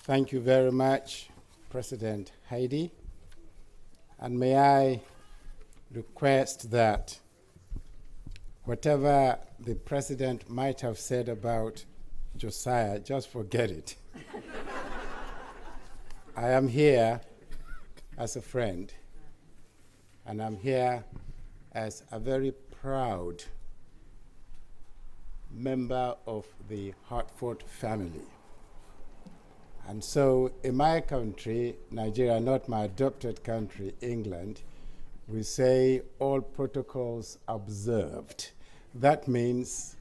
Thank you very much, President Heidi. And may I request that whatever the President might have said about Josiah, just forget it. I am here as a friend, and I'm here as a very proud member of the Hartford family. And so in my country, Nigeria, not my adopted country, England, we say all protocols observed. That means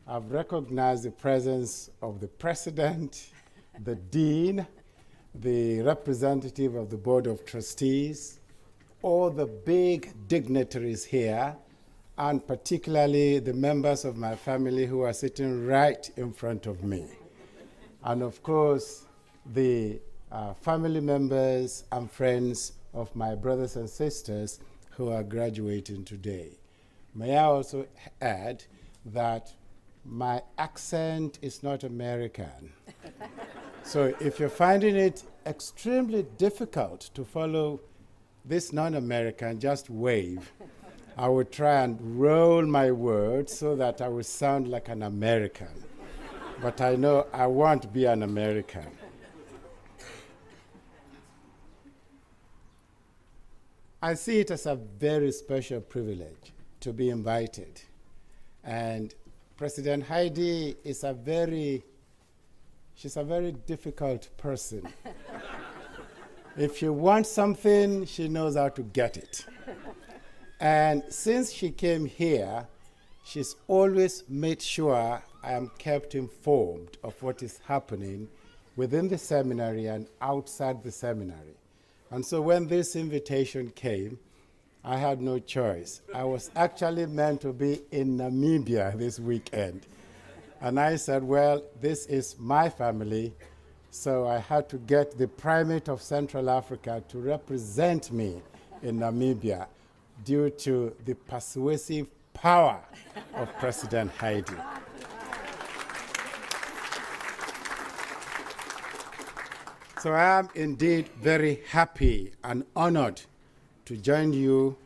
I've recognized the presence of the president, the dean, the representative of the board of trustees, all the big dignitaries here, and particularly the members of my family who are sitting right in front of me. And of course, the family members and friends of my brothers and sisters who are graduating today. May I also add that my accent is not American. So if you're finding it extremely difficult to follow this non-American, just wave. I will try and roll my words so that I will sound like an American. But I know I won't be an American. I see it as a very special privilege to be invited. And President Heidi is she's a very difficult person. If you want something, she knows how to get it. And since she came here, she's always made sure I am kept informed of what is happening within the seminary and outside the seminary. And so when this invitation came, I had no choice. I was actually meant to be in Namibia this weekend. And I said, well, this is my family, so I had to get the primate of Central Africa to represent me in Namibia due to the persuasive power of President Heidi. So I am indeed very happy and honored to join you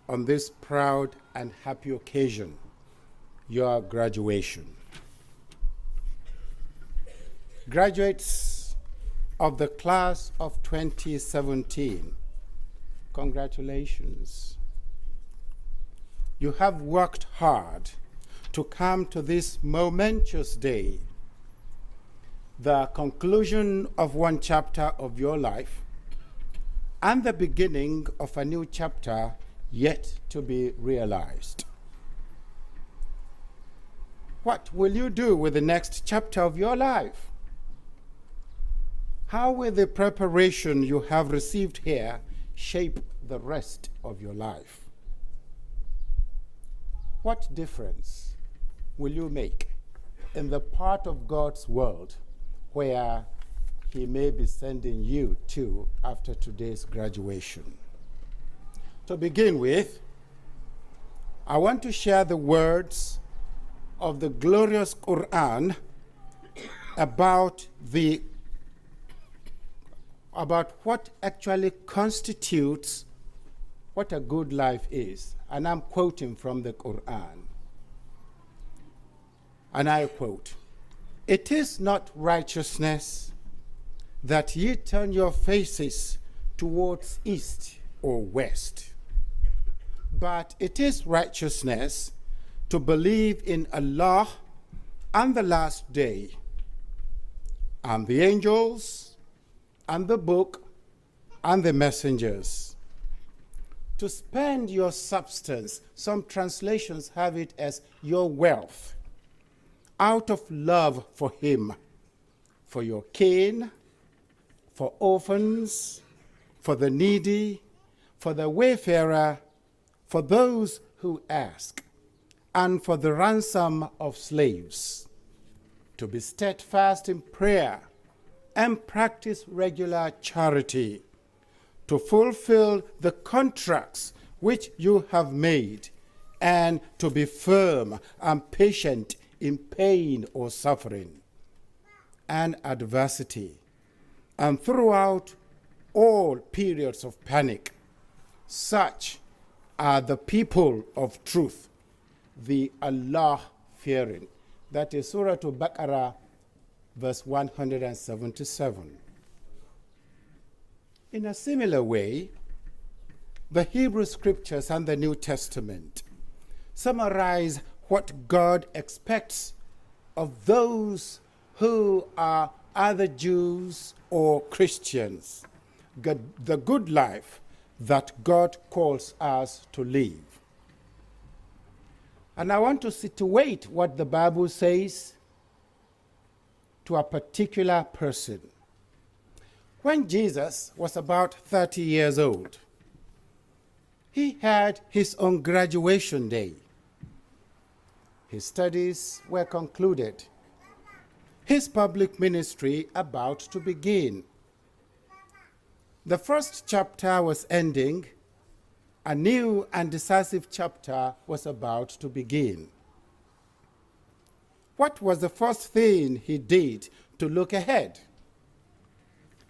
on this proud and happy occasion, your graduation. Graduates of the class of 2017, congratulations. You have worked hard to come to this momentous day, the conclusion of one chapter of your life and the beginning of a new chapter yet to be realized. What will you do with the next chapter of your life? How will the preparation you have received here shape the rest of your life? What difference will you make in the part of God's world where He may be sending you to after today's graduation? To begin with, I want to share the words of the glorious Quran about what actually constitutes what a good life is. And I'm quoting from the Quran. And I quote, "It is not righteousness that ye turn your faces towards east or west, but it is righteousness to believe in Allah and the last day, and the angels, and the book, and the messengers. To spend your substance," some translations have it as your wealth, "out of love for Him, for your kin, for orphans, for the needy, for the wayfarer, for those who ask, and for the ransom of slaves, to be steadfast in prayer and practice regular charity, to fulfill the contracts which you have made, and to be firm and patient in pain or suffering and adversity, And throughout all periods of panic, such are the people of truth, the Allah-fearing. That is Surah Al-Baqarah, verse 177. In a similar way, the Hebrew Scriptures and the New Testament summarize what God expects of those who are either Jews or Christians, the good life that God calls us to live. And I want to situate what the Bible says to a particular person. When Jesus was about 30 years old, he had his own graduation day. His studies were concluded. His public ministry about to begin. The first chapter was ending. A new and decisive chapter was about to begin. What was the first thing he did to look ahead?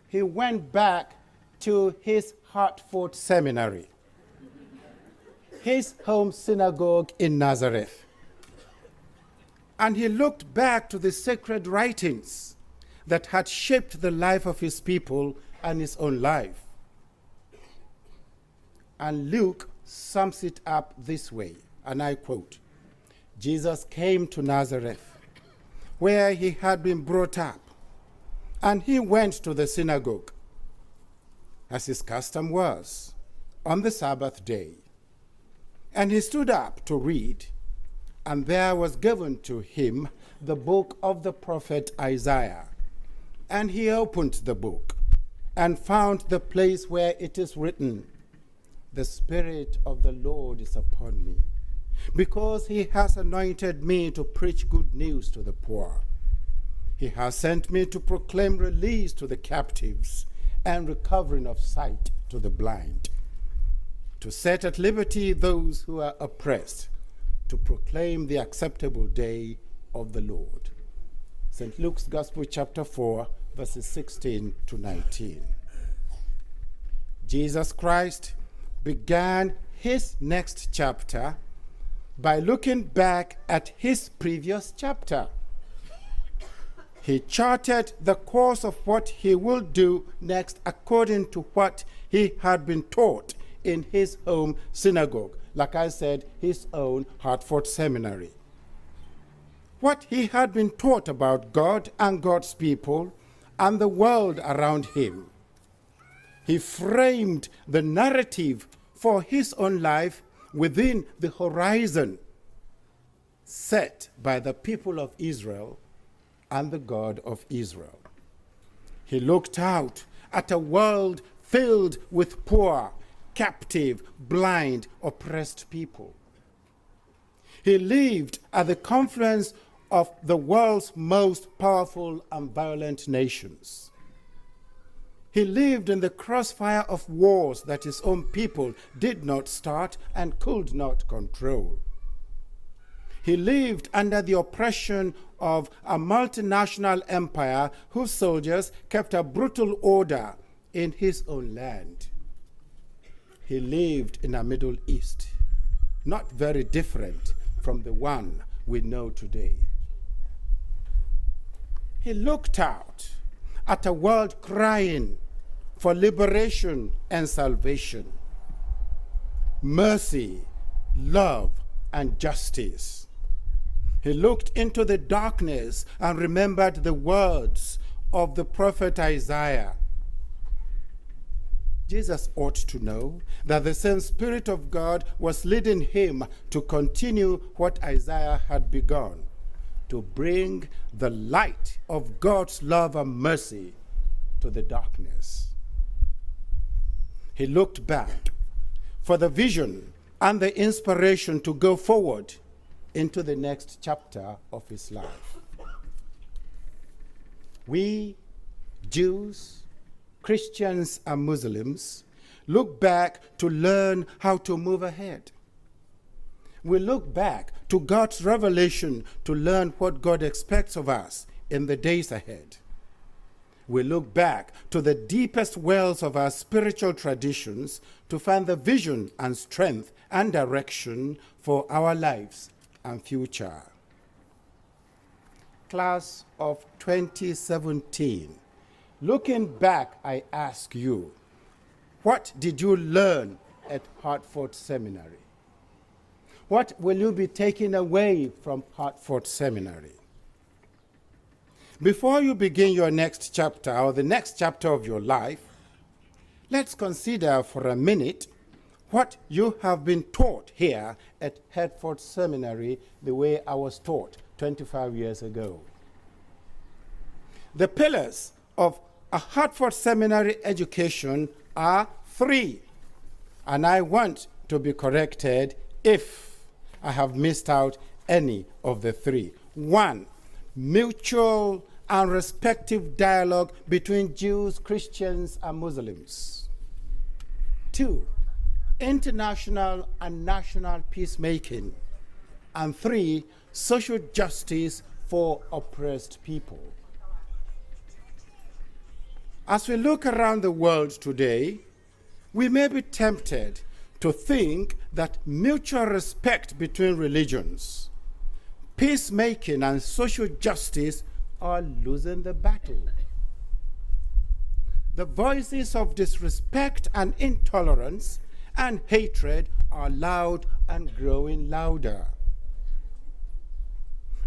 He went back to his Hartford Seminary, his home synagogue in Nazareth. And he looked back to the sacred writings that had shaped the life of his people and his own life. And Luke sums it up this way, and I quote, Jesus came to Nazareth, where he had been brought up, and he went to the synagogue, as his custom was, on the Sabbath day. And he stood up to read, and there was given to him the book of the prophet Isaiah. And he opened the book and found the place where it is written, the Spirit of the Lord is upon me, because he has anointed me to preach good news to the poor. He has sent me to proclaim release to the captives and recovering of sight to the blind, to set at liberty those who are oppressed, to proclaim the acceptable day of the Lord. St. Luke's Gospel, chapter 4, verses 16 to 19. Jesus Christ began his next chapter by looking back at his previous chapter. He charted the course of what he will do next according to what he had been taught in his home synagogue. Like I said, his own Hartford Seminary. What he had been taught about God and God's people and the world around him. He framed the narrative for his own life within the horizon set by the people of Israel and the God of Israel. He looked out at a world filled with poor, captive, blind, oppressed people. He lived at the confluence of the world's most powerful and violent nations. He lived in the crossfire of wars that his own people did not start and could not control. He lived under the oppression of a multinational empire whose soldiers kept a brutal order in his own land. He lived in a Middle East, not very different from the one we know today. He looked out at a world crying for liberation and salvation, mercy, love, and justice. He looked into the darkness and remembered the words of the prophet Isaiah. Jesus ought to know that the same Spirit of God was leading him to continue what Isaiah had begun, to bring the light of God's love and mercy to the darkness. He looked back for the vision and the inspiration to go forward into the next chapter of his life. We, Jews, Christians, and Muslims, look back to learn how to move ahead. We look back to God's revelation to learn what God expects of us in the days ahead. We look back to the deepest wells of our spiritual traditions to find the vision and strength and direction for our lives and future. Class of 2017, looking back, I ask you, what did you learn at Hartford Seminary? What will you be taking away from Hartford Seminary? Before you begin your next chapter or the next chapter of your life, let's consider for a minute what you have been taught here at Hartford Seminary the way I was taught 25 years ago. The pillars of a Hartford Seminary education are 3, and I want to be corrected if I have missed out any of the 3. 1, mutual and respectful dialogue between Jews, Christians, and Muslims. 2, international and national peacemaking. And 3, social justice for oppressed people. As we look around the world today, we may be tempted to think that mutual respect between religions, peacemaking, and social justice are losing the battle. The voices of disrespect and intolerance and hatred are loud and growing louder.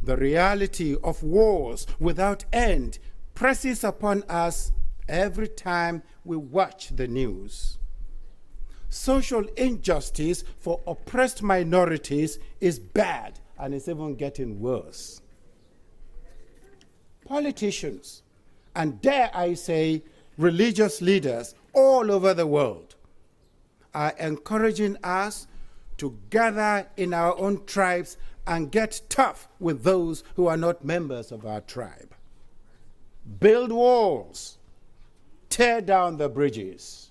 The reality of wars without end presses upon us every time we watch the news. Social injustice for oppressed minorities is bad, and it's even getting worse. Politicians, and dare I say, religious leaders all over the world are encouraging us to gather in our own tribes and get tough with those who are not members of our tribe. Build walls, tear down the bridges.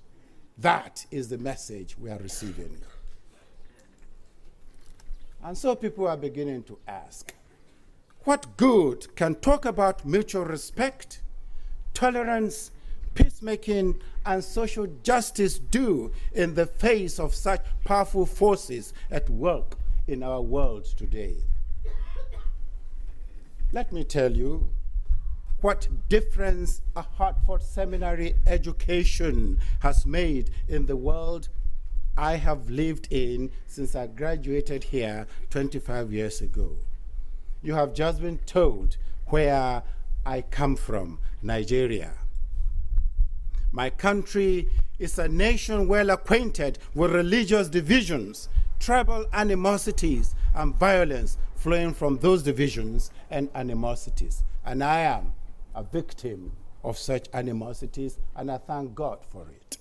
That is the message we are receiving. And so people are beginning to ask, what good can talk about mutual respect, tolerance, peacemaking, and social justice do in the face of such powerful forces at work in our world today? Let me tell you what difference a Hartford Seminary education has made in the world I have lived in since I graduated here 25 years ago. You have just been told where I come from, Nigeria. My country is a nation well acquainted with religious divisions, tribal animosities, and violence flowing from those divisions and animosities. And I am a victim of such animosities, and I thank God for it.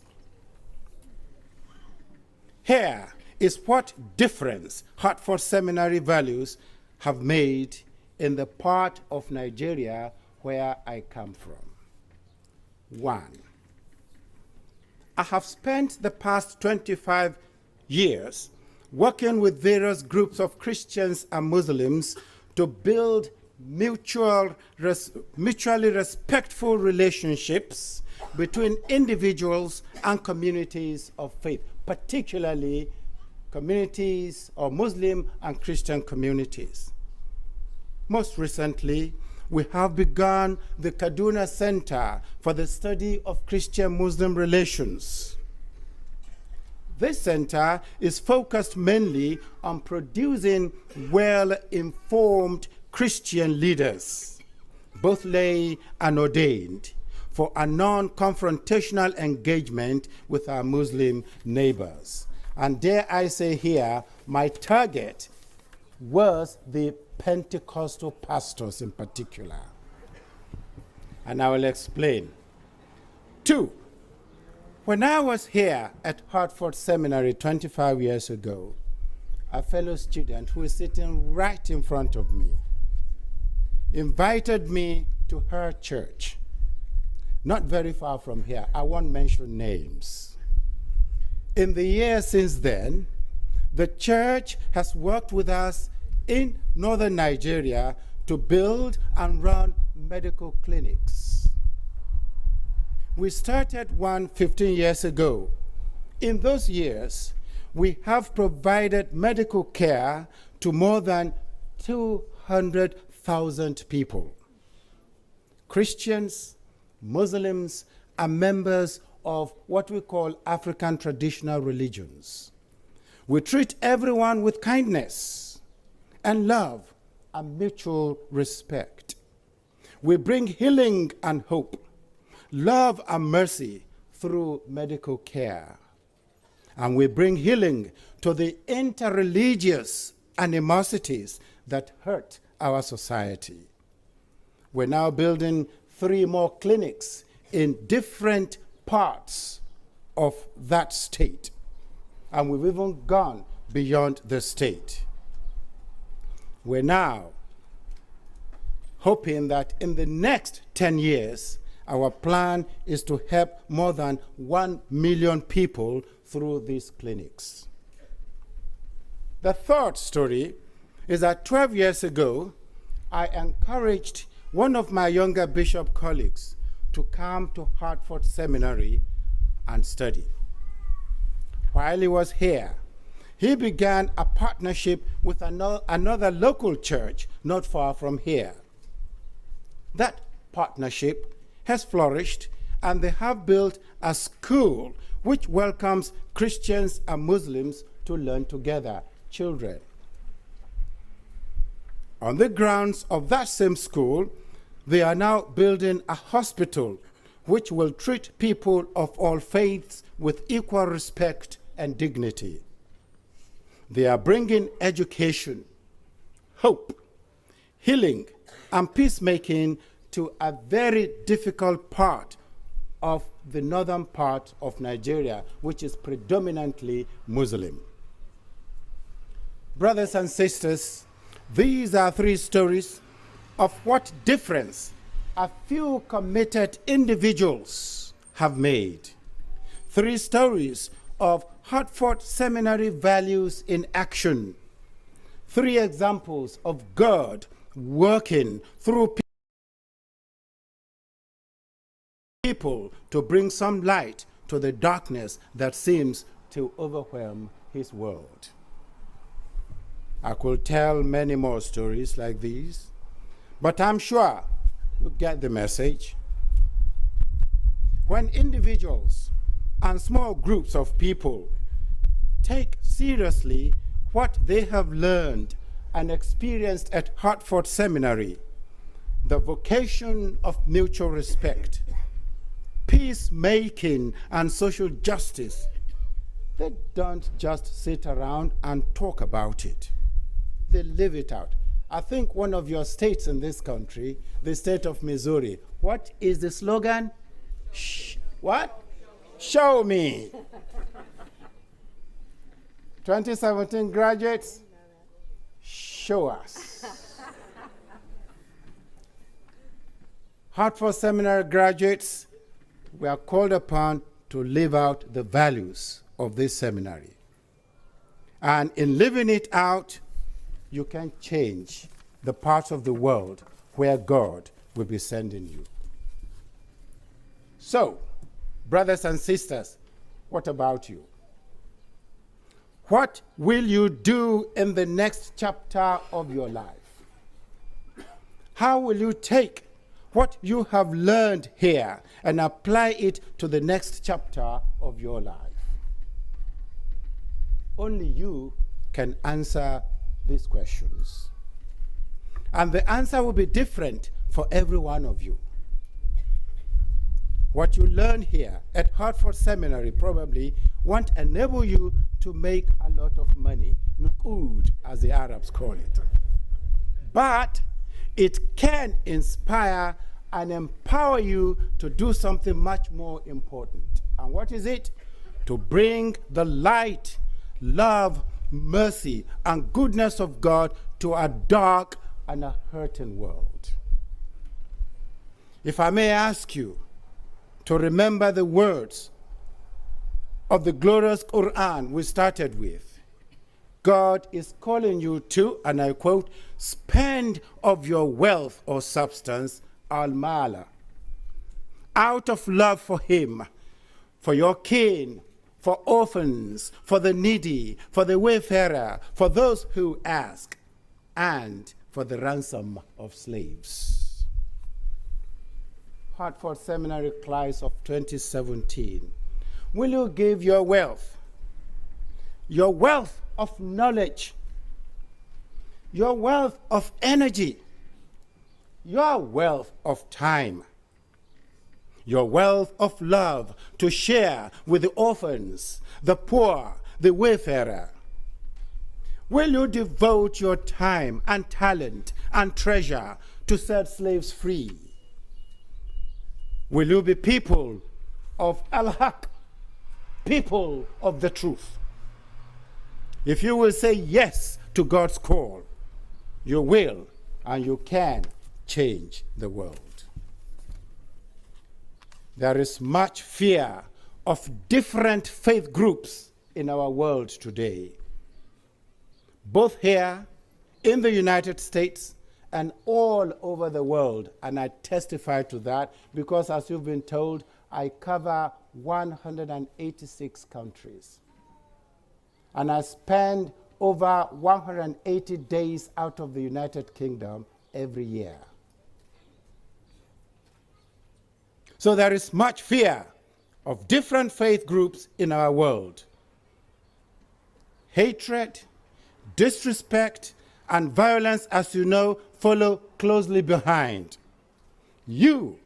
Here is what difference Hartford Seminary values have made in the part of Nigeria where I come from. 1, I have spent the past 25 years working with various groups of Christians and Muslims to build mutually respectful relationships between individuals and communities of faith, particularly communities or Muslim and Christian communities. Most recently, we have begun the Kaduna Center for the Study of Christian-Muslim Relations. This center is focused mainly on producing well-informed Christian leaders, both lay and ordained, for a non-confrontational engagement with our Muslim neighbors. And dare I say here, my target was the Pentecostal pastors in particular. And I will explain. 2, when I was here at Hartford Seminary 25 years ago, a fellow student who is sitting right in front of me invited me to her church, not very far from here. I won't mention names. In the years since then, the church has worked with us in northern Nigeria to build and run medical clinics. We started one 15 years ago. In those years, we have provided medical care to more than 200,000 people. Christians, Muslims, and members of what we call African traditional religions. We treat everyone with kindness and love and mutual respect. We bring healing and hope, love and mercy through medical care. And we bring healing to the interreligious animosities that hurt our society. We're now building 3 more clinics in different parts of that state. And we've even gone beyond the state. We're now hoping that in the next 10 years, our plan is to help more than 1 million people through these clinics. The third story is that 12 years ago, I encouraged one of my younger bishop colleagues to come to Hartford Seminary and study. While he was here, he began a partnership with another local church not far from here. That partnership has flourished, and they have built a school which welcomes Christians and Muslims to learn together, children. On the grounds of that same school, they are now building a hospital which will treat people of all faiths with equal respect and dignity. They are bringing education, hope, healing, and peacemaking to a very difficult part of the northern part of Nigeria, which is predominantly Muslim. Brothers and sisters, these are 3 stories of what difference a few committed individuals have made. 3 stories of Hartford Seminary values in action. 3 examples of God working through people to bring some light to the darkness that seems to overwhelm his world. I could tell many more stories like these, but I'm sure you get the message. When individuals and small groups of people take seriously what they have learned and experienced at Hartford Seminary, the vocation of mutual respect, peacemaking, and social justice, they don't just sit around and talk about it. They live it out. I think one of your states in this country, the state of Missouri, what is the slogan? What? Show me. 2017 graduates, show us. Hartford Seminary graduates, we are called upon to live out the values of this seminary. And in living it out, you can change the parts of the world where God will be sending you. So, brothers and sisters, what about you? What will you do in the next chapter of your life? How will you take what you have learned here and apply it to the next chapter of your life? Only you can answer these questions. And the answer will be different for every one of you. What you learn here at Hartford Seminary probably won't enable you to make a lot of money, nukud, as the Arabs call it. But it can inspire and empower you to do something much more important. And what is it? To bring the light, love, mercy, and goodness of God to a dark and a hurting world. If I may ask you to remember the words of the glorious Quran we started with, God is calling you to, and I quote, spend of your wealth or substance, al-mala. out of love for him, for your kin, for orphans, for the needy, for the wayfarer, for those who ask, and for the ransom of slaves. Hartford Seminary class of 2017. Will you give your wealth of knowledge, your wealth of energy, your wealth of time, your wealth of love to share with the orphans, the poor, the wayfarer? Will you devote your time and talent and treasure to set slaves free? Will you be people of al-haq, people of the truth? If you will say yes to God's call, you will and you can change the world. There is much fear of different faith groups in our world today, both here in the United States and all over the world. And I testify to that because, as you've been told, I cover 186 countries. And I spend over 180 days out of the United Kingdom every year. So there is much fear of different faith groups in our world. Hatred, disrespect, and violence, as you know, follow closely behind. You,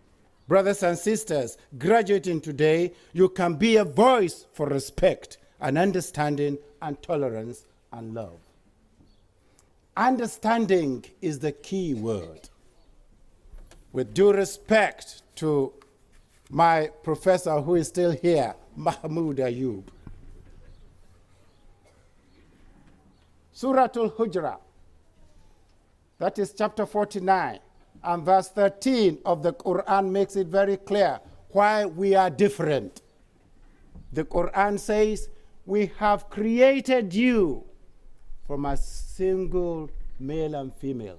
brothers and sisters, graduating today, you can be a voice for respect and understanding and tolerance and love. Understanding is the key word. With due respect to my professor who is still here, Mahmoud Ayub. Surah Al-Hujra, that is chapter 49, and verse 13 of the Quran makes it very clear why we are different. The Quran says, we have created you from a single male and female.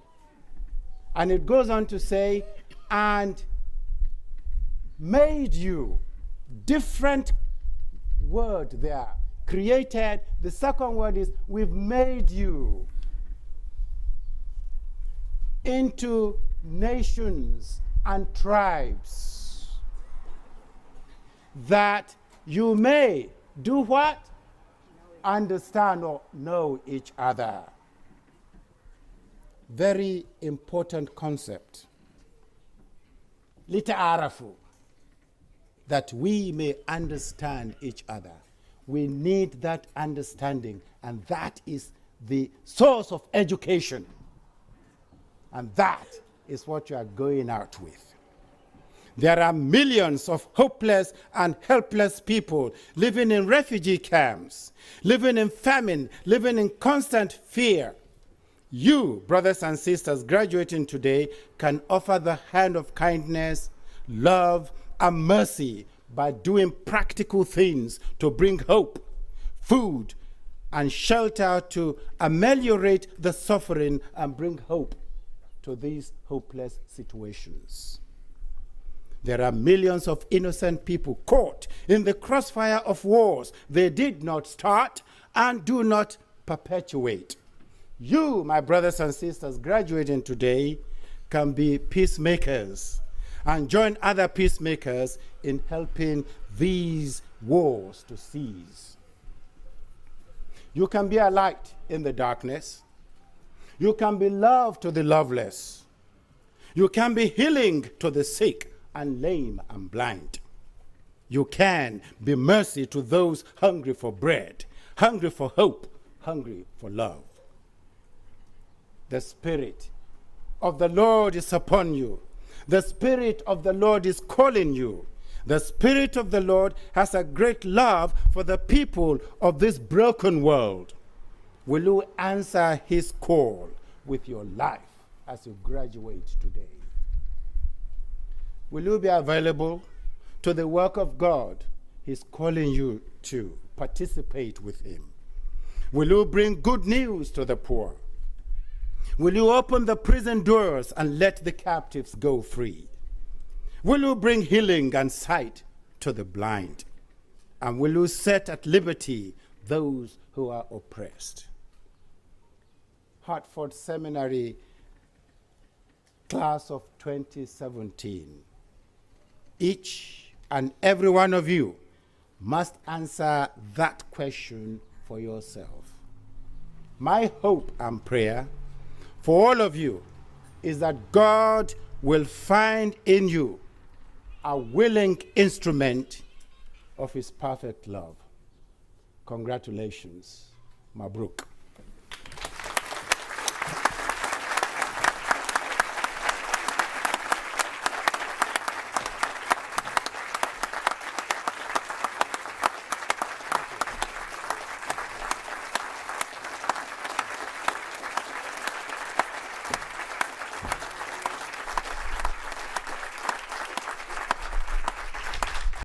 And it goes on to say, and made you. Different word there. Created. The second word is, we've made you into nations and tribes, that you may do what? Understand or know each other. Very important concept. Lita'arafu, that we may understand each other. We need that understanding, and that is the source of education. And that is what you are going out with. There are millions of hopeless and helpless people living in refugee camps, living in famine, living in constant fear. You, brothers and sisters, graduating today, can offer the hand of kindness, love, and mercy by doing practical things to bring hope, food, and shelter to ameliorate the suffering and bring hope to these hopeless situations. There are millions of innocent people caught in the crossfire of wars they did not start and do not perpetuate. You, my brothers and sisters, graduating today, can be peacemakers and join other peacemakers in helping these wars to cease. You can be a light in the darkness. You can be love to the loveless. You can be healing to the sick and lame and blind. You can be mercy to those hungry for bread, hungry for hope, hungry for love. The Spirit of the Lord is upon you. The Spirit of the Lord is calling you. The Spirit of the Lord has a great love for the people of this broken world. Will you answer his call with your life as you graduate today? Will you be available to the work of God he's calling you to participate with him? Will you bring good news to the poor? Will you open the prison doors and let the captives go free? Will you bring healing and sight to the blind? And will you set at liberty those who are oppressed? Hartford Seminary class of 2017. Each and every one of you must answer that question for yourself. My hope and prayer for all of you is that God will find in you a willing instrument of his perfect love. Congratulations, Mabruk.